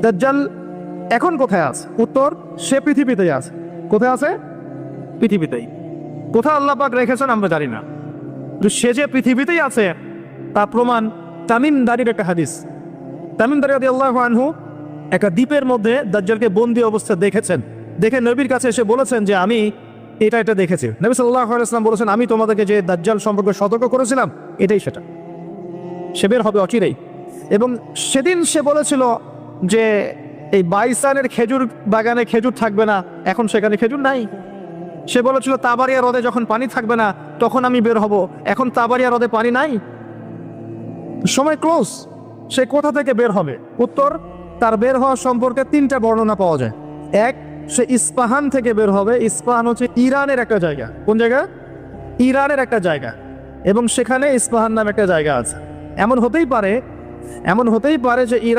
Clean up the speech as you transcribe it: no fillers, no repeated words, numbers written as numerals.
দাজ্জাল এখন কোথায় আছে? উত্তর, সে পৃথিবীতেই আছে। কোথায় আছে? পৃথিবীতেই। কোথায় আল্লাহ পাক রেখেছেন আমরা জানি না, কিন্তু সে যে পৃথিবীতেই আছে তা প্রমাণ তামিম দারির একটা হাদিস। তামিম দারি রাদিয়াল্লাহু আনহু একটা দ্বীপের মধ্যে দাজ্জালকে বন্দি অবস্থায় দেখেছেন। দেখে নবীর কাছে এসে বলেছেন যে আমি এটা দেখেছি। নবী সাল্লাল্লাহু আলাইহি ওয়াসাল্লাম বলেছেন, আমি তোমাদেরকে যে দাজ্জাল সম্পর্কে সতর্ক করেছিলাম এটাই সেটা, সে বের হবে অচিরেই। এবং সেদিন সে বলেছিল যে এই বাইসানের খেজুর বাগানে খেজুর থাকবে না, এখন সেখানে খেজুর নাই। সে বলেছিল তাবারিয়া হ্রদে যখন পানি থাকবে না তখন আমি বের হব, এখন তাবারিয়া হ্রদে পানি নাই, সময় ক্লোজ। সে কোথা থেকে বের হবে? উত্তর, তার বের হওয়া সম্পর্কে তিনটা বর্ণনা পাওয়া যায়। এক, সে ইস্পাহান থেকে বের হবে। ইস্পাহান হচ্ছে ইরানের একটা জায়গা। কোন জায়গা? ইরানের একটা জায়গা, এবং সেখানে ইস্পাহান নামে একটা জায়গা আছে। এমন হতেই পারে যে ইরান